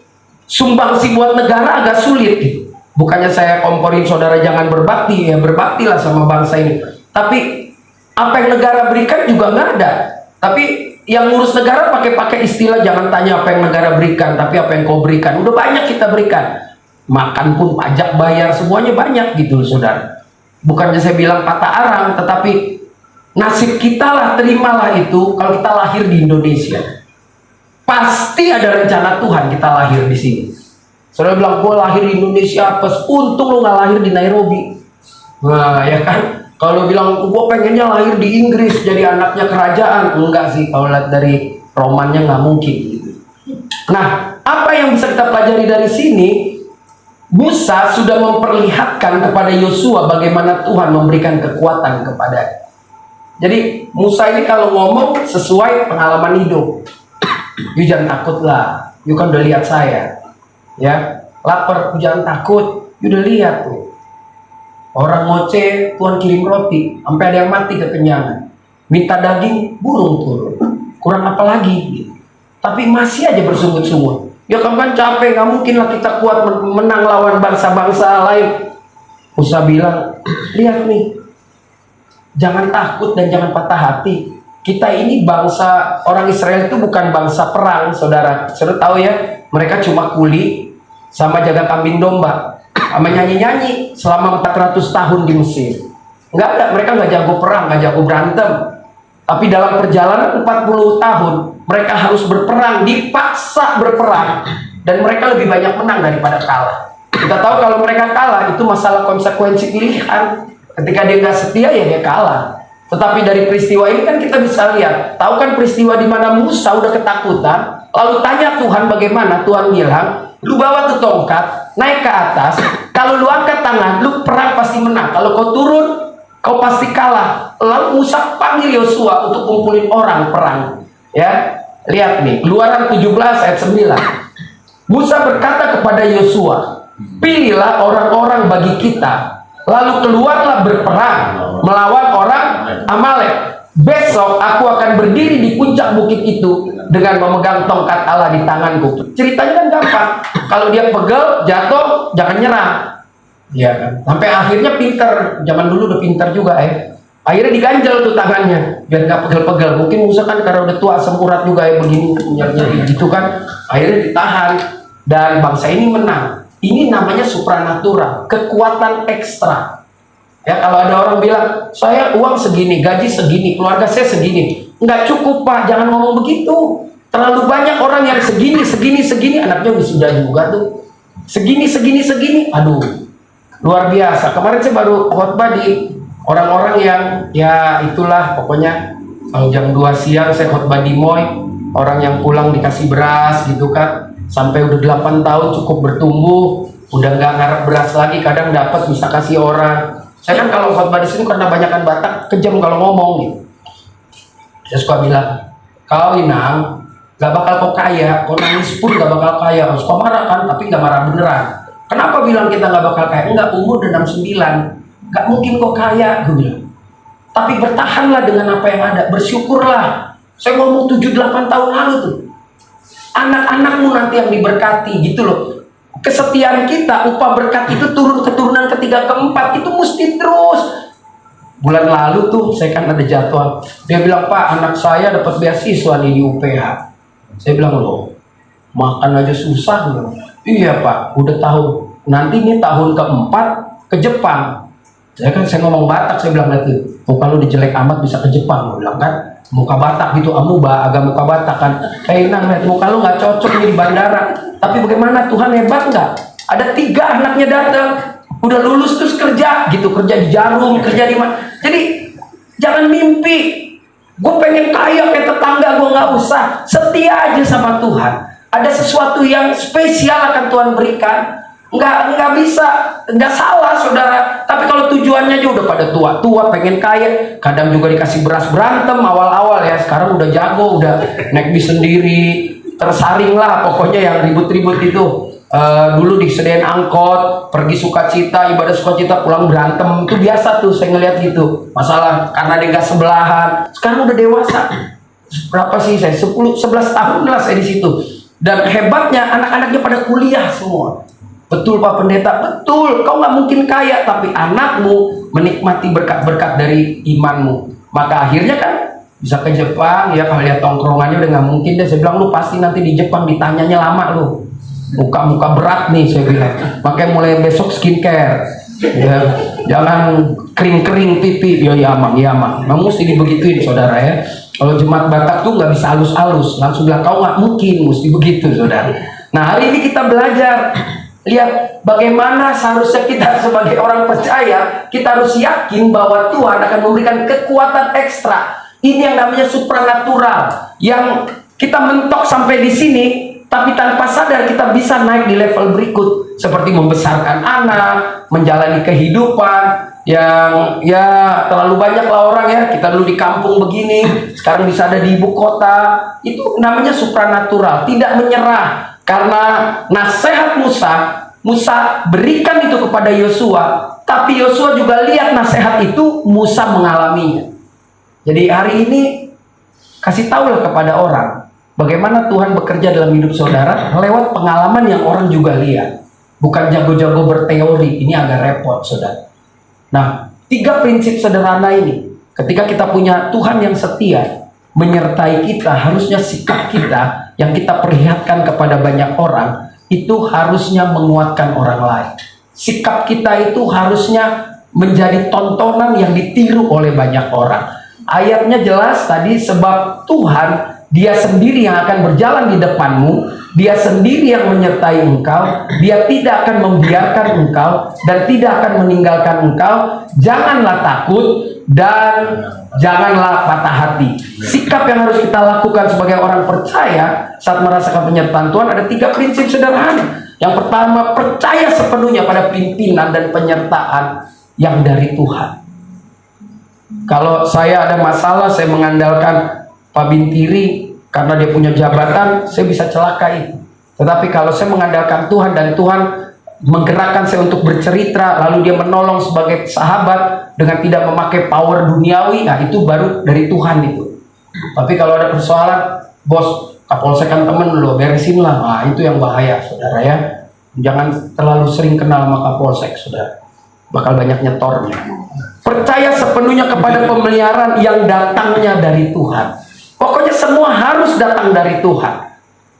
sumbangsi buat negara agak sulit gitu. Bukannya saya komporin saudara jangan berbakti, ya berbaktilah sama bangsa ini. Tapi apa yang negara berikan juga nggak ada. Tapi yang ngurus negara pakai istilah jangan tanya apa yang negara berikan, tapi apa yang kau berikan. Udah banyak kita berikan. Makan pun pajak bayar, semuanya banyak gitu saudara. Bukannya saya bilang patah arang, tetapi nasib kita lah, terimalah itu kalau kita lahir di Indonesia. Pasti ada rencana Tuhan kita lahir di sini. Saudara bilang, gue lahir di Indonesia, untung lo gak lahir di Nairobi. Nah ya kan, kalau bilang gue pengennya lahir di Inggris jadi anaknya kerajaan, enggak sih, kalau lihat dari romannya nggak mungkin gitu. Nah, apa yang bisa kita pelajari dari sini? Musa sudah memperlihatkan kepada Yosua bagaimana Tuhan memberikan kekuatan kepadanya. Jadi Musa ini kalau ngomong sesuai pengalaman hidup. You jangan takut lah, you kan udah lihat saya. Ya, lapar, jangan takut, you udah lihat tuh. Orang ngoceh, Tuhan kirim roti, sampai ada yang mati kekenyangan. Minta daging, burung turun. Kurang apa lagi? Gitu. Tapi masih aja bersungut-sungut. Ya kamu kan capek, nggak mungkin lah kita kuat menang lawan bangsa-bangsa lain. Musa bilang, lihat nih, jangan takut dan jangan patah hati. Kita ini bangsa, orang Israel itu bukan bangsa perang, saudara. Saudara tahu ya, mereka cuma kuli sama jaga kambing domba. Sama nyanyi-nyanyi selama 400 tahun di Mesir. Nggak ada, mereka nggak jago perang, nggak jago berantem. Tapi dalam perjalanan 40 tahun, mereka harus berperang, dipaksa berperang. Dan mereka lebih banyak menang daripada kalah. Kita tahu kalau mereka kalah, itu masalah konsekuensi pilihan. Ketika dia nggak setia, ya dia kalah. Tetapi dari peristiwa ini kan kita bisa lihat. Tahu kan peristiwa di mana Musa udah ketakutan, lalu tanya Tuhan bagaimana, Tuhan bilang, lu bawa tuh tongkat, naik ke atas, kalau lu angkat tangan, lu perang pasti menang. Kalau kau turun, kau pasti kalah. Lalu Musa panggil Yosua untuk kumpulin orang perang. Ya, lihat nih, Keluaran 17 ayat 9. Musa berkata kepada Yosua, pilihlah orang-orang bagi kita, lalu keluarlah berperang melawan orang Amalek. Besok aku akan berdiri di puncak bukit itu dengan memegang tongkat Allah di tanganku. Ceritanya kan gampang. Kalau dia pegel, jatuh, jangan nyerah. Ya kan? Sampai akhirnya pinter. Zaman dulu udah pinter juga ya. Akhirnya diganjel tuh tangannya biar nggak pegel-pegel. Mungkin Musa kan karena udah tua asam urat juga ya, begini nyari gitu kan. Akhirnya ditahan dan bangsa ini menang. Ini namanya supranatural, kekuatan ekstra. Ya, kalau ada orang bilang, saya uang segini, gaji segini, keluarga saya segini. Nggak cukup Pak, jangan ngomong begitu. Terlalu banyak orang yang segini, anaknya sudah juga tuh. Segini. Aduh, luar biasa. Kemarin saya baru khotbah di orang-orang yang, ya itulah pokoknya. Jam 2 siang saya khotbah di Moy. Orang yang pulang dikasih beras gitu kan. Sampai udah 8 tahun cukup bertumbuh. Udah nggak ngarep beras lagi, kadang dapat bisa kasih orang. Saya kan kalau khotbah di sini karena banyakan Batak kejam kalau ngomong gitu. Saya suka bilang, kau Inang gak bakal kau kaya, kau nangis pun gak bakal kaya. Suka marah kan, tapi gak marah beneran. Kenapa bilang kita gak bakal kaya? Enggak, umur udah 69, gak mungkin kau kaya, gue bilang. Tapi bertahanlah dengan apa yang ada, bersyukurlah. Saya ngomong 7-8 tahun lalu tuh. anak-anakmu nanti yang diberkati gitu loh. Kesetiaan kita, upah berkat itu turun keturunan ketiga keempat, itu mesti terus. Bulan lalu tuh saya kan ada jadwal, dia bilang, Pak, anak saya dapat beasiswa nih di UPH. Saya bilang, loh, makan aja susah loh. Iya Pak, udah tahu, nanti nih tahun keempat ke Jepang. Saya ngomong Batak, saya bilang itu, muka lu dijelek amat bisa ke Jepang, lu bilang kan, muka Batak gitu, agak muka Batak kan, nang, muka lu nggak cocok nih di bandara. Tapi bagaimana, Tuhan hebat nggak? Ada 3 anaknya datang, udah lulus terus kerja gitu, kerja di Jarum, kerja di mana. Jadi jangan mimpi, gue pengen kaya kayak tetangga gue, nggak usah. Setia aja sama Tuhan. Ada sesuatu yang spesial akan Tuhan berikan. Nggak bisa, nggak salah saudara. Tapi kalau tujuannya aja udah pada tua pengen kaya, kadang juga dikasih beras berantem awal-awal ya. Sekarang udah jago, udah naik bis sendiri, tersaring lah pokoknya yang ribut-ribut itu. Dulu disediain angkot, pergi sukacita, ibadah sukacita, pulang berantem, itu biasa tuh saya ngeliat gitu. Masalah karena dia nggak sebelahan. Sekarang udah dewasa. Berapa sih saya? 10-11 tahun lah saya di situ. Dan hebatnya anak-anaknya pada kuliah semua. Betul Pak Pendeta, betul. Kau nggak mungkin kaya, tapi anakmu menikmati berkat-berkat dari imanmu. Maka akhirnya kan bisa ke Jepang, ya kalau lihat tongkrongannya udah nggak mungkin deh. Saya bilang, lu pasti nanti di Jepang ditanyanya lama lu. Muka-muka berat nih saya bilang. Makanya mulai besok skincare. Ya, jangan kering-kering pipi. Ya Mang. Memang mesti dibegituin saudara ya. Kalau jemaat Batak tuh nggak bisa halus-halus. Langsung bilang, kau nggak mungkin, mesti begitu saudara. Nah hari ini kita belajar. Lihat bagaimana seharusnya kita sebagai orang percaya, kita harus yakin bahwa Tuhan akan memberikan kekuatan ekstra. Ini yang namanya supranatural, yang kita mentok sampai di sini, tapi tanpa sadar kita bisa naik di level berikut, seperti membesarkan anak, menjalani kehidupan yang ya terlalu banyak lah orang ya. Kita dulu di kampung begini, sekarang bisa ada di ibu kota. Itu namanya supranatural, tidak menyerah. Karena nasihat Musa berikan itu kepada Yosua, tapi Yosua juga lihat nasihat itu Musa mengalaminya. Jadi hari ini kasih tahulah kepada orang bagaimana Tuhan bekerja dalam hidup saudara lewat pengalaman yang orang juga lihat. Bukan jago-jago berteori, ini agak repot saudara. Nah, 3 prinsip sederhana ini, ketika kita punya Tuhan yang setia menyertai kita, harusnya sikap kita yang kita perlihatkan kepada banyak orang itu harusnya menguatkan orang lain. Sikap kita itu harusnya menjadi tontonan yang ditiru oleh banyak orang. Ayatnya jelas tadi, sebab Tuhan Dia sendiri yang akan berjalan di depanmu, Dia sendiri yang menyertai engkau, Dia tidak akan membiarkan engkau dan tidak akan meninggalkan engkau. Janganlah takut dan janganlah patah hati. Sikap yang harus kita lakukan sebagai orang percaya saat merasakan penyertaan Tuhan ada 3 prinsip sederhana. Yang pertama, percaya sepenuhnya pada pimpinan dan penyertaan yang dari Tuhan. Kalau saya ada masalah, saya mengandalkan Pak Bintiri karena dia punya jabatan, saya bisa celakai. Tetapi kalau saya mengandalkan Tuhan dan Tuhan menggerakkan saya untuk bercerita, lalu Dia menolong sebagai sahabat dengan tidak memakai power duniawi, nah itu baru dari Tuhan itu. Tapi kalau ada persoalan, bos, Kapolsek kan temen lo, beresin lah. Nah itu yang bahaya saudara ya. Jangan terlalu sering kenal sama Kapolsek saudara, bakal banyak nyetornya. Percaya sepenuhnya kepada pemeliharaan yang datangnya dari Tuhan. Pokoknya semua harus datang dari Tuhan.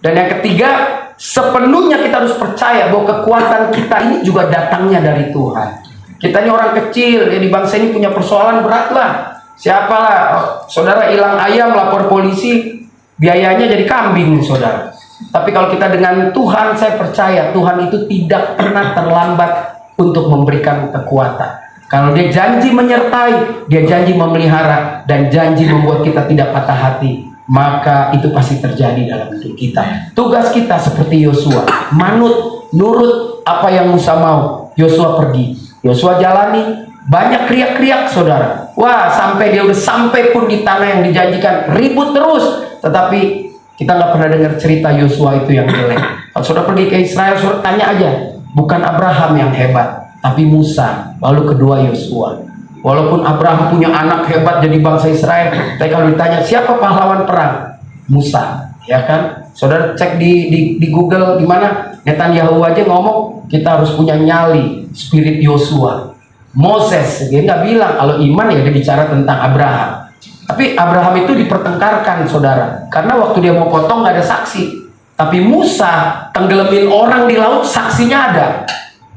Dan yang ketiga, sepenuhnya kita harus percaya bahwa kekuatan kita ini juga datangnya dari Tuhan. Kita ini orang kecil ya, di bangsa ini punya persoalan berat lah. Siapalah saudara hilang ayam lapor polisi, biayanya jadi kambing saudara. Tapi kalau kita dengan Tuhan, saya percaya Tuhan itu tidak pernah terlambat untuk memberikan kekuatan. Kalau Dia janji menyertai, Dia janji memelihara, dan janji membuat kita tidak patah hati, maka itu pasti terjadi dalam hidup kita. Tugas kita seperti Yosua, manut, nurut apa yang Musa mau. Yosua pergi, Yosua jalani, banyak kriak-kriak saudara. Wah, sampai dia udah sampai pun di tanah yang dijanjikan, ribut terus. Tetapi kita nggak pernah dengar cerita Yosua itu yang jelek. Kalau saudara pergi ke Israel, saudara tanya aja, bukan Abraham yang hebat, tapi Musa, lalu kedua Yosua. Walaupun Abraham punya anak hebat jadi bangsa Israel, tapi kalau ditanya siapa pahlawan perang, Musa, ya kan? Saudara cek di Google di mana Netanyahu aja ngomong kita harus punya nyali spirit Yosua. Moses dia nggak bilang kalau iman ya dia bicara tentang Abraham. Tapi Abraham itu dipertengkarkan saudara, karena waktu dia mau potong nggak ada saksi. Tapi Musa tenggelamin orang di laut, saksinya ada,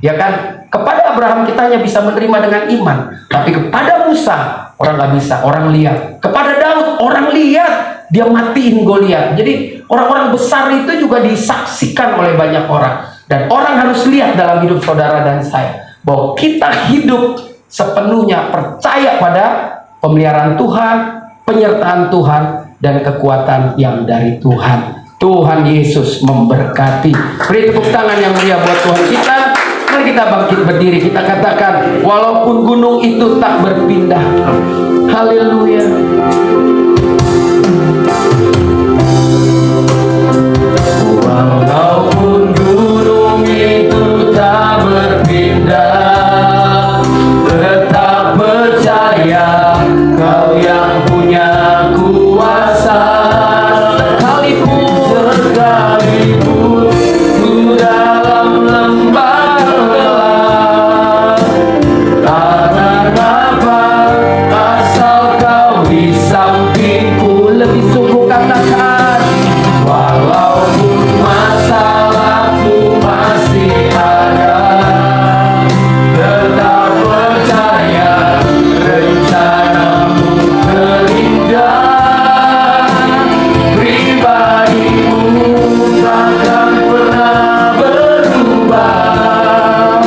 ya kan? Kepada Abraham kita hanya bisa menerima dengan iman, tapi kepada Musa orang nggak bisa, orang lihat. Kepada Daud orang lihat, dia matiin Goliat. Jadi orang-orang besar itu juga disaksikan oleh banyak orang, dan orang harus lihat dalam hidup saudara dan saya bahwa kita hidup sepenuhnya percaya pada pemeliharaan Tuhan, penyertaan Tuhan, dan kekuatan yang dari Tuhan. Tuhan Yesus memberkati. Beri tepuk tangan yang meriah buat Tuhan kita. Mari kita bangkit berdiri, kita katakan walaupun gunung itu tak berpindah. Haleluya. Walaupun gunung itu tak berpindah, tetap percaya Kau yang punya kuasa. Sekalipun ku dalam lembah gelap, tanah apa asal Kau di sampingku. Lebih sungguh katakan walaupun masalahku masih ada, tetap percaya rencanamu terindah. Pribadimu takkan pernah berubah.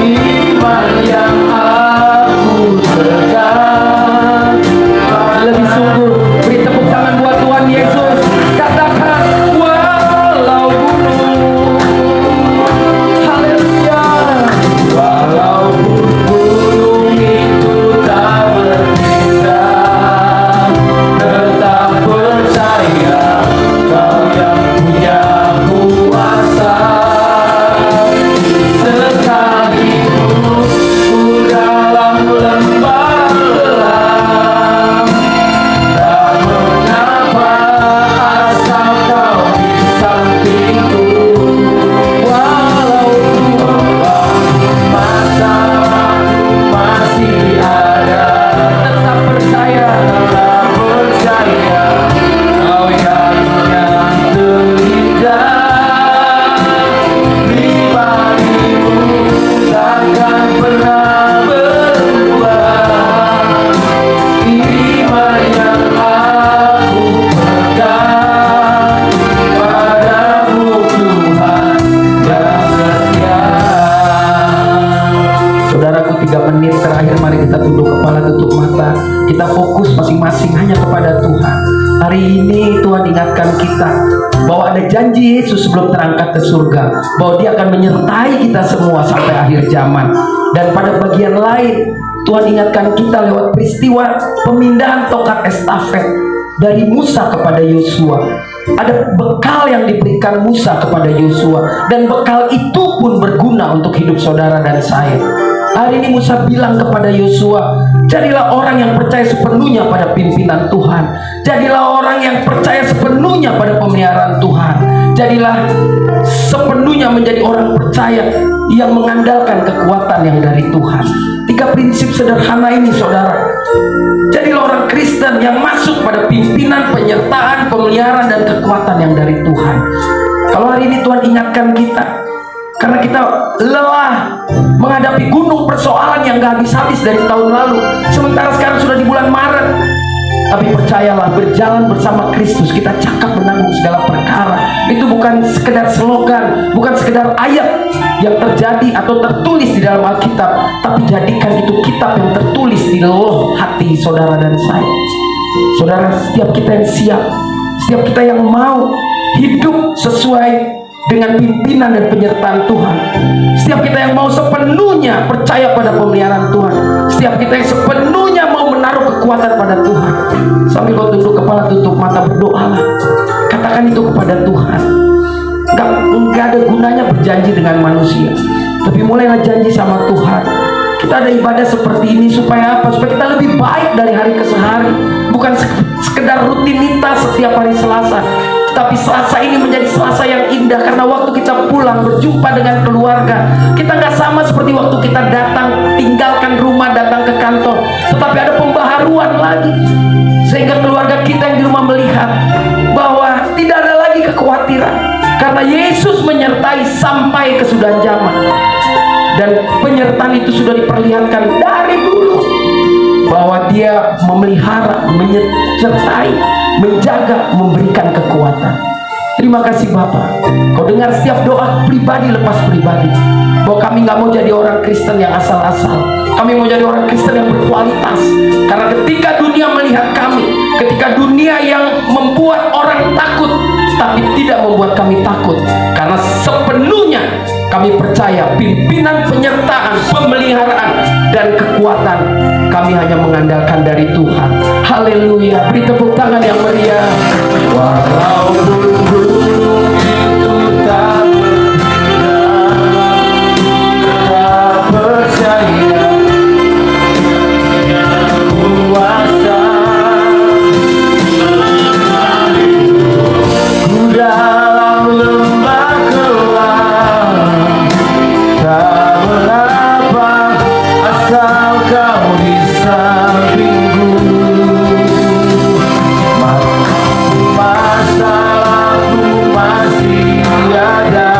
Iman yang aku pegang. Lebih sungguh, beri tepuk tangan buat Tuhan Yesus. Katakan walau gunung. Haleluya. Walaupun gunung itu tak berpindah, tetap percaya Kau yang punya kuasa. Sekalipun ku dalam lembah gelap, tak mengapa asal Kau di sampingku. Walaupun masalahku masih ada, tetap percaya Kau yang terindah. Pribadimu takkan pernah berubah. Iman yang aku pegang padamu Tuhan yang setia. Saudaraku, 3 menit terakhir mari kita tunduk kepala, tutup mata. Kita fokus masing-masing hanya kepada Tuhan. Hari ini Tuhan ingatkan kita bahwa ada janji Yesus sebelum terangkat ke surga, bahwa Dia akan menyertai kita semua sampai akhir zaman. Dan pada bagian lain Tuhan ingatkan kita lewat peristiwa pemindahan tongkat estafet dari Musa kepada Yosua. Ada bekal yang diberikan Musa kepada Yosua, dan bekal itu pun berguna untuk hidup saudara dan saya. Hari ini Musa bilang kepada Yosua, jadilah orang yang percaya sepenuhnya pada pimpinan Tuhan. Jadilah orang yang percaya sepenuhnya pada pemeliharaan Tuhan. Jadilah sepenuhnya menjadi orang percaya yang mengandalkan kekuatan yang dari Tuhan. 3 prinsip sederhana ini saudara. Jadilah orang Kristen yang masuk pada pimpinan, penyertaan, pemeliharaan, dan kekuatan yang dari Tuhan. Kalau hari ini Tuhan ingatkan kita, karena kita lelah menghadapi gunung persoalan yang gak habis-habis dari tahun lalu, sementara sekarang sudah di bulan Maret. Tapi percayalah, berjalan bersama Kristus kita cakap menanggung segala perkara. Itu bukan sekedar slogan, bukan sekedar ayat yang terjadi atau tertulis di dalam Alkitab, tapi jadikan itu kitab yang tertulis di luluh hati saudara dan saya. Saudara, setiap kita yang siap, setiap kita yang mau hidup sesuai dengan pimpinan dan penyertaan Tuhan, setiap kita yang mau sepenuhnya percaya pada pemeliharaan Tuhan, setiap kita yang sepenuhnya mau menaruh kekuatan pada Tuhan, sambil kau tunduk kepala, tutup mata, berdoalah, katakan itu kepada Tuhan. Gak ada gunanya berjanji dengan manusia, tapi mulailah janji sama Tuhan. Kita ada ibadah seperti ini supaya apa? Supaya kita lebih baik dari hari ke hari. Bukan sekedar rutinitas setiap hari Selasa, tapi Selasa ini menjadi Selasa yang indah karena waktu kita pulang berjumpa dengan keluarga, kita nggak sama seperti waktu kita datang, tinggalkan rumah, datang ke kantor, tetapi ada pembaharuan lagi, sehingga keluarga kita yang di rumah melihat bahwa tidak ada lagi kekhawatiran karena Yesus menyertai sampai kesudahan zaman. Dan penyertaan itu sudah diperlihatkan dari dulu, bahwa Dia memelihara, menyertai, menjaga, memberikan kekuatan. Terima kasih Bapak. Kau dengar setiap doa pribadi lepas pribadi, bahwa kami nggak mau jadi orang Kristen yang asal-asal. Kami mau jadi orang Kristen yang berkualitas. Karena ketika dunia melihat kami, ketika dunia yang membuat orang takut, tapi tidak membuat kami takut, karena sepenuhnya kami percaya pimpinan, penyertaan, pemeliharaan, dan kekuatan kami hanya mengandalkan dari Tuhan. Haleluya. Beri tepuk tangan yang meriah. Walaupun gunung itu tak bergerak, percaya kuasa ku dalam lembah gelap. Tak mengapa asal kau di sampingku. Masalahku masih ada,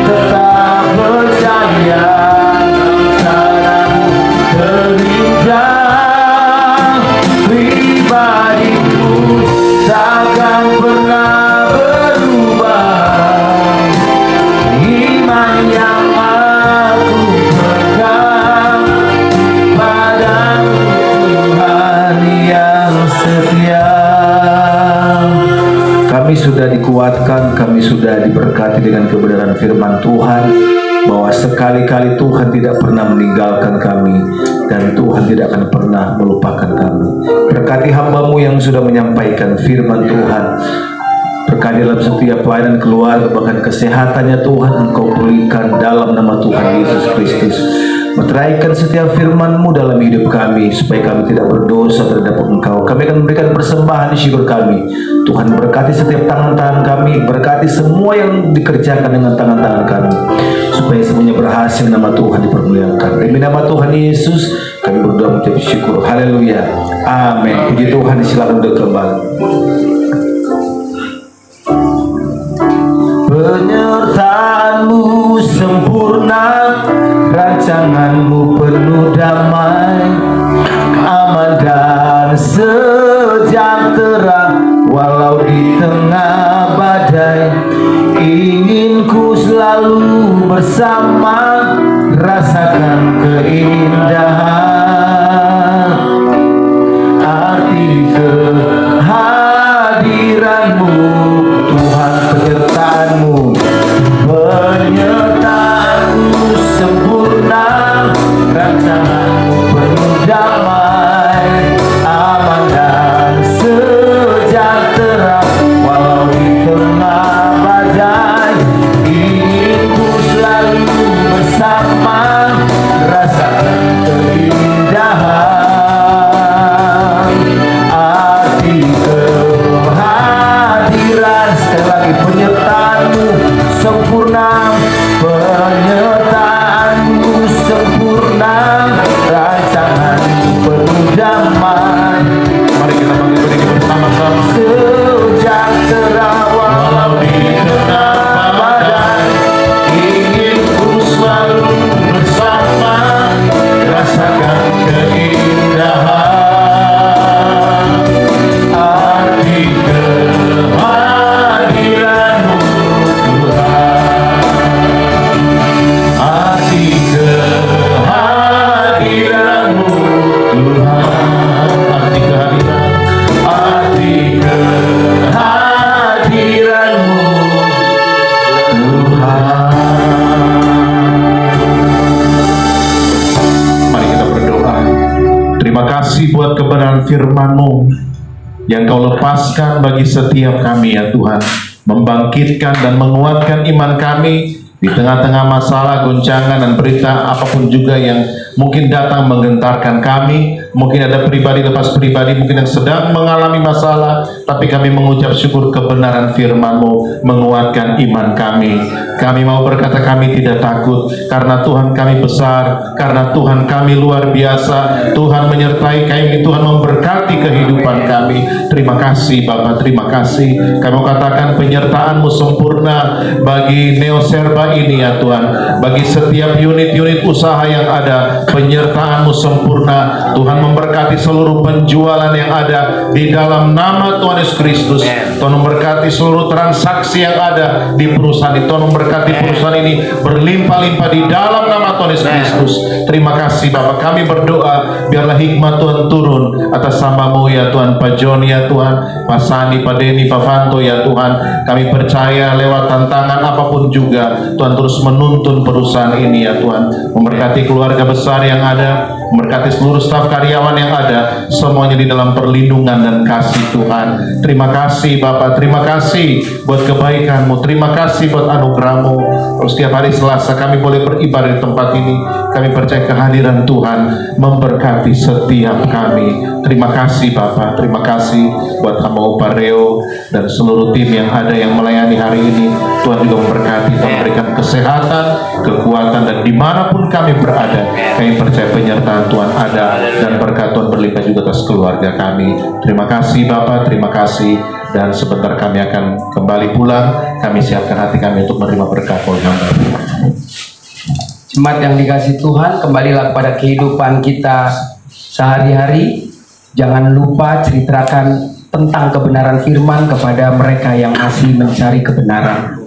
tetap percaya caramu terinjak. Pribadiku takkan pernah berubah. Iman yang aku pegang padamu, Tuhan yang setia. Kami sudah dikuatkan, kami sudah diberkati dengan kebenaran firman Tuhan, bahwa sekali-kali Tuhan tidak pernah meninggalkan kami, dan Tuhan tidak akan pernah melupakan kami. Berkati hamba-Mu yang sudah menyampaikan firman Tuhan. Berkati dalam setiap pelayanan keluarga, bahkan kesehatannya Tuhan Engkau pulihkan dalam nama Tuhan Yesus Kristus. Meteraikan setiap firman-Mu dalam hidup kami, supaya kami tidak berdosa terhadap Engkau. Kami akan memberikan persembahan syukur kami. Tuhan berkati setiap tangan-tangan kami, berkati semua yang dikerjakan dengan tangan-tangan kami, supaya semuanya berhasil, nama Tuhan dipermuliakan. Demi nama Tuhan Yesus kami berdoa mengucap syukur. Haleluya. Amin. Puji Tuhan. Silakan duduk kembali. Penyertaan-Mu sempurna, rancangan-Mu penuh damai, aman dan sejahtera walau di tengah badai. Ingin ku selalu bersama, rasakan keindahan arti kehadiran-Mu, Tuhan. Penyertaan-Mu, penyertaan-Mu sempurna, rancangan-Mu penuh damai, aman dan sejahtera walau di tengah badai. Ingin ku selalu bersama, rasakan keindahan arti kehadiran. Sekali lagi, penyertaan-Mu sempurna, penyertaan-Mu sempurna, rancangan-Mu penuh damai. Mari kita bangkit bersama-sama. Sejahtera walau di tengah badai. Ingin ku selalu bersama, rasakan keindahan arti kehadiran-Mu, Tuhan. Arti kehadiran-Mu, Tuhan. Arti kehadiran, arti kehadiran-Mu, Tuhan. Mari kita berdoa. Terima kasih buat kebenaran firman-Mu yang Kau lepaskan bagi setiap kami ya Tuhan, membangkitkan dan menguatkan iman kami Di tengah-tengah masalah, goncangan, dan berita apapun juga yang mungkin datang menggentarkan kami, mungkin ada pribadi lepas pribadi mungkin yang sedang mengalami masalah, tapi kami mengucap syukur kebenaran firman-Mu menguatkan iman kami. Kami mau berkata kami tidak takut, karena Tuhan kami besar, karena Tuhan kami luar biasa. Tuhan menyertai kami, Tuhan memberkati kehidupan kami. Terima kasih Bapa, terima kasih. Kami mau katakan penyertaan-Mu sempurna bagi Neoserba ini ya Tuhan, bagi setiap unit-unit usaha yang ada, penyertaan-Mu sempurna. Tuhan memberkati seluruh penjualan yang ada di dalam nama Tuhan Yesus Kristus. Tuhan memberkati seluruh transaksi yang ada di perusahaan ini. Tuhan memberkati perusahaan ini berlimpah-limpah di dalam nama Tuhan Yesus Kristus. Terima kasih Bapak. Kami berdoa biarlah hikmat Tuhan turun atas hamba-Mu ya Tuhan, Pak Joni ya Tuhan, Pak Sani, Pak Denny, Pak Fanto ya Tuhan. Kami percaya lewat tantangan apapun juga Tuhan terus menuntun perusahaan ini ya Tuhan. Memberkati keluarga besar yang ada, memberkati seluruh staf karyawan yang ada, semuanya di dalam perlindungan dan kasih Tuhan. Terima kasih Bapak, terima kasih buat kebaikan-Mu, terima kasih buat anugerah-Mu. Setiap hari Selasa kami boleh beribadah di tempat ini. Kami percaya kehadiran Tuhan memberkati setiap kami. Terima kasih Bapak, terima kasih buat hamba Upareo dan seluruh tim yang ada yang melayani hari ini. Tuhan juga memberkati, Tuhan memberikan kesehatan, kekuatan, dan dimanapun kami berada, kami percaya penyertaan Tuhan ada dan berkat Tuhan berlimpah juga atas keluarga kami. Terima kasih Bapak, terima kasih. Dan sebentar kami akan kembali pulang. Kami siapkan hati kami untuk menerima berkat oleh hamba. Jemaat yang dikasih Tuhan, kembalilah kepada kehidupan kita sehari-hari. Jangan lupa ceritakan tentang kebenaran firman kepada mereka yang masih mencari kebenaran.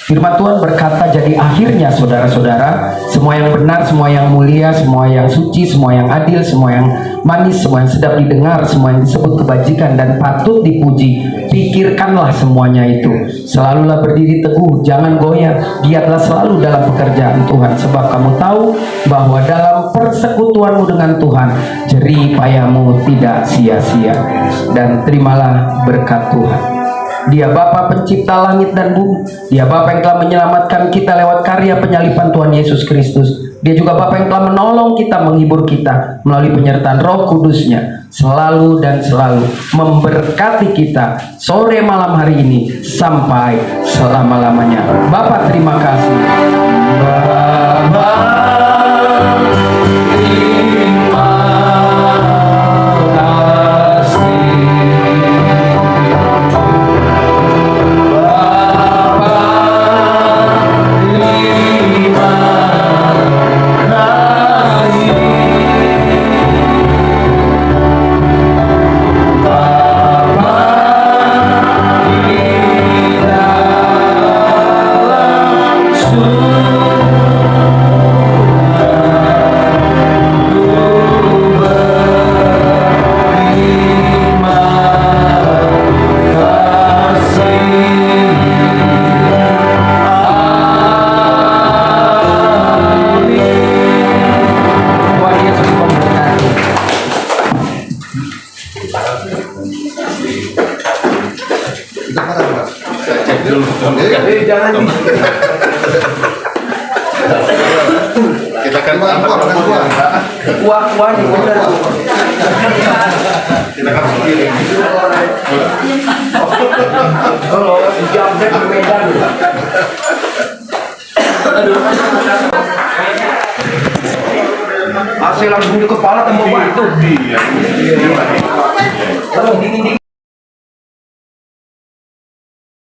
Firman Tuhan berkata, jadi akhirnya saudara-saudara, semua yang benar, semua yang mulia, semua yang suci, semua yang adil, semua yang manis, semua yang sedap didengar, semua yang disebut kebajikan dan patut dipuji, pikirkanlah semuanya itu. Selalulah berdiri teguh, jangan goyah, giatlah selalu dalam pekerjaan Tuhan, sebab kamu tahu bahwa dalam persekutuanmu dengan Tuhan, jerih payahmu tidak sia-sia. Dan terimalah berkat Tuhan. Dia Bapa pencipta langit dan bumi. Dia Bapa yang telah menyelamatkan kita lewat karya penyaliban Tuhan Yesus Kristus. Dia juga Bapa yang telah menolong kita, menghibur kita melalui penyertaan Roh Kudus-Nya, selalu dan selalu memberkati kita sore malam hari ini sampai selama-lamanya. Bapa terima kasih. Bapa Kita kan kuah nih udah. kita kan sendiri. Kalau jamnya ke Medan. Hasil langsung di kepala tembok batu. Iya. Kalau dingin